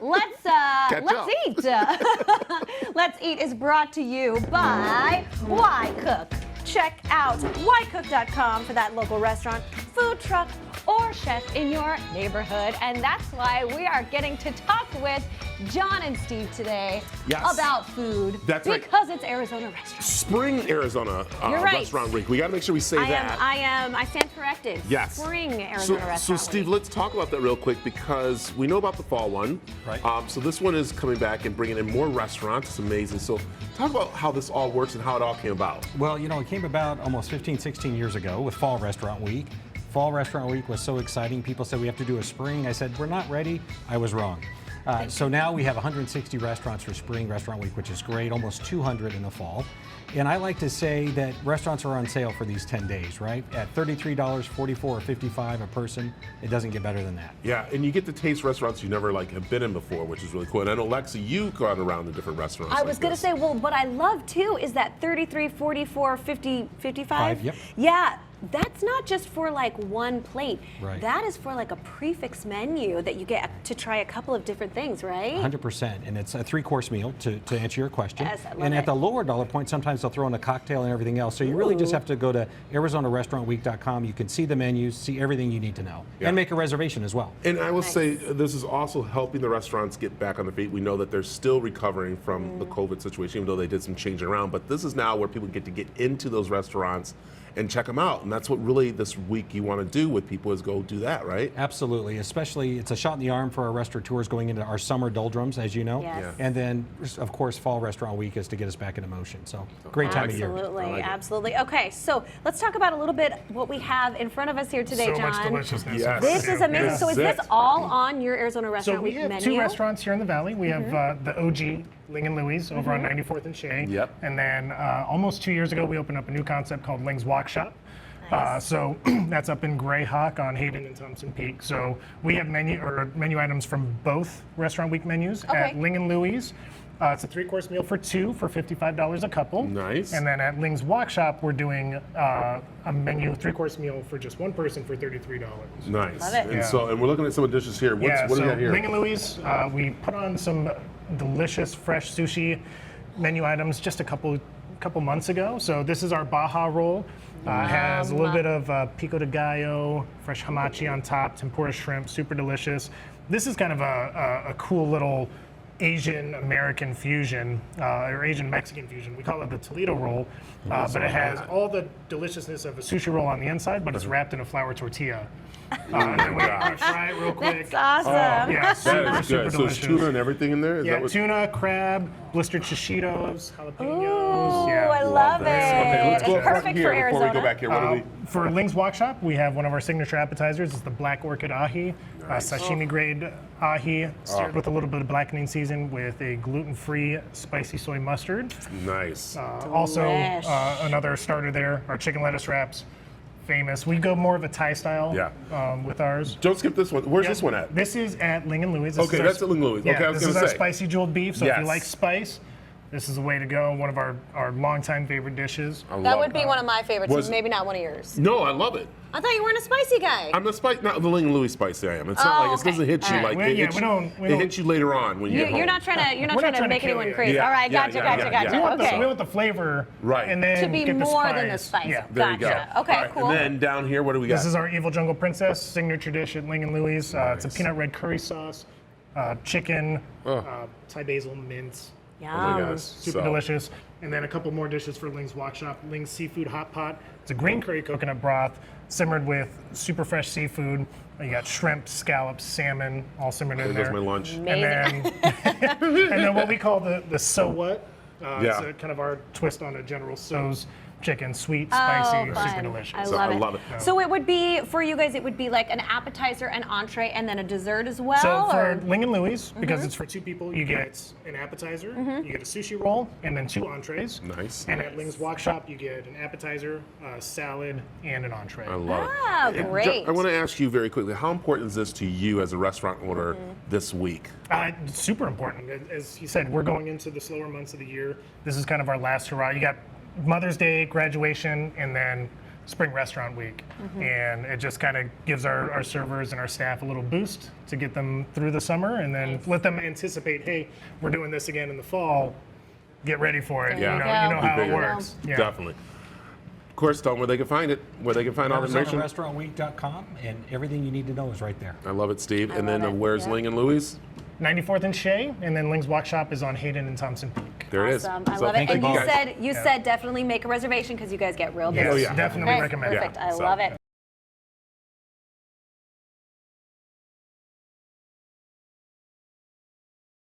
Let's eat. Let's Eat is brought to you by Why Cook. Check out whycook.com for that local restaurant, food truck, or chef in your neighborhood. And that's why we are getting to talk with John and Steve today about food. That's right. Because it's Arizona Restaurant. Spring Arizona You're right. Restaurant Week. We got to make sure we say that. I stand corrected. Yes. Spring Arizona Restaurant So Steve, Week. let's talk about that real quick because we know about the fall one. Right. So this one is coming back and bringing in more restaurants. It's amazing. So talk about how this all works and how it all came about. Well, you know, it came about almost 15, 16 years ago with Fall Restaurant Week. Fall Restaurant Week was so exciting. People said we have to do a spring. I said, we're not ready. I was wrong. So now we have 160 restaurants for Spring Restaurant Week, which is great, almost 200 in the fall. And I like to say that restaurants are on sale for these 10 days, right? At $33, $44, or $55 a person. It doesn't get better than that. Yeah, and you get to taste restaurants you never have been in before, which is really cool. And I know, Lexi, you've gone around to different restaurants. I was going to say, well, what I love too is that 33, 44, 50, 55. Yep. Yeah. That's not just for like one plate. Right. That is for like a prefix menu that you get to try a couple of different things, right? 100%, and it's a 3-course meal to answer your question. Yes, I love and it. at the lower dollar point, sometimes they'll throw in a cocktail and everything else. So you really just have to go to ArizonaRestaurantWeek.com. You can see the menus, see everything you need to know, and make a reservation as well. And I will say this is also helping the restaurants get back on their feet. We know that they're still recovering from the COVID situation, even though they did some changing around. But this is now where people get to get into those restaurants and check them out. And that's what really this week you want to do with people is go do that, right? Absolutely, especially it's a shot in the arm for our restaurateurs going into our summer doldrums, as you know. Yes. And then, of course, Fall Restaurant Week is to get us back into motion. So great time of year. Absolutely, absolutely. Okay, so let's talk about a little bit what we have in front of us here today, So John. much deliciousness. Yes. This is amazing. This So is is this it. all on your Arizona Restaurant So we Week have menu? two restaurants here in the Valley. We have the OG Ling and Louie's over on 94th and Shea. Yep. And then almost 2 years ago, we opened up a new concept called Ling's Walk Shop. So that's up in Grayhawk on Hayden and Thompson Peak. So we have menu items from both Restaurant Week menus at Ling and Louie's. It's a 3-course meal for two for $55 a couple. Nice. And then at Ling's Walk Shop, we're doing a menu 3-course meal for just one person for $33. Nice. Love it. And we're looking at some of the dishes here. What do we got here? Ling and Louie's, we put on some delicious fresh sushi menu items just a couple months ago. So this is our Baja roll. Has a little bit of pico de gallo, fresh hamachi on top, tempura shrimp, super delicious. This is kind of a cool little Asian American fusion, or Asian Mexican fusion. We call it the Toledo roll, but it has all the deliciousness of a sushi roll on the inside, but it's wrapped in a flour tortilla. And then we fry it real quick. That's awesome. Yeah, That is super good. So it's delicious. tuna and everything in there? Is that what? Tuna, crab, blistered shishitos, jalapenos. Ooh, yeah. I love it. Okay, let's go It's from perfect here for before Arizona. we go back here. What do we? For Ling's Walk Shop, we have one of our signature appetizers. It's the black orchid ahi, sashimi grade ahi, seared with a little bit of blackening season with a gluten-free spicy soy mustard. Nice. Also, another starter there, our chicken lettuce wraps. Famous. We go more of a Thai style with ours. Don't skip this one. Where's this one at? This is at Ling and Louie's. Okay, that's at Ling and Louie's. Yeah, Okay, I was this is gonna our say. spicy jeweled beef. So if Yes. you like spice, this is the way to go. One of our longtime favorite dishes. That would be one of my favorites, Was- maybe not one of yours. No, I love it. I thought you weren't a spicy guy. I'm not the Ling and Louis spicy I am. It's not like it doesn't hit you All right. like We it hits don't- it hits you later on when you get You're home. not trying to. You're not We're trying not to trying to make kill anyone you. crazy. Yeah, All right, yeah, gotcha. yeah. We want, Okay. we want the flavor, Right. and then To be get the more spice. than the spice. Yeah. There you go. Gotcha. Okay, All right, cool. And then down here, what do we got? This is our Evil Jungle Princess signature dish at Ling and Louie's. It's a Nice. peanut red curry sauce, chicken, Thai basil mince. Oh my Yum. gosh. Super So- delicious. And then a couple more dishes for Ling's Walk Shop. Ling's Seafood Hot Pot. It's a green curry coconut broth simmered with super fresh seafood. You got shrimp, scallops, salmon, all simmered in There there. goes my lunch. Amazing. And then what we call the so what. It's Yeah. kind of our twist on a General Tso's chicken. Sweet, spicy, fun. super delicious. I So love I it. love it. So it would be for you guys. It would be like an appetizer, an entree, and then a dessert as well. So for or- Ling and Louie's, because it's for two people, you get an appetizer, you get a sushi roll, and then 2 entrees. Nice. And at Ling's Walk Shop, you get an appetizer, a salad, and an entree. I love Ah, it. And great. I want to ask you very quickly, how important is this to you as a restaurant owner this week? It's super important. As you said, we're going into the slower months of the year. This is kind of our last hurrah. You got Mother's Day, graduation, and then Spring Restaurant Week. And it just kind of gives our servers and our staff a little boost to get them through the summer, and then let them anticipate, hey, we're doing this again in the fall. Get ready for it. There You you know go. how it There you go. works. Yeah. Definitely. Of course, tell them where they can find it, where they can find all the information. ArizonaRestaurantWeek.com, and everything you need to know is right there. I love it, Steve. And then love it. where's Yeah. Ling and Louise? 94th and Shea, and then Ling's Walk Shop is on Hayden and Thompson Peak. There it is. Awesome. I So love it. thank And you guys. said definitely make a reservation because you guys get real busy. Yes, Oh, yeah. definitely Okay, recommend it. perfect. I So- love it.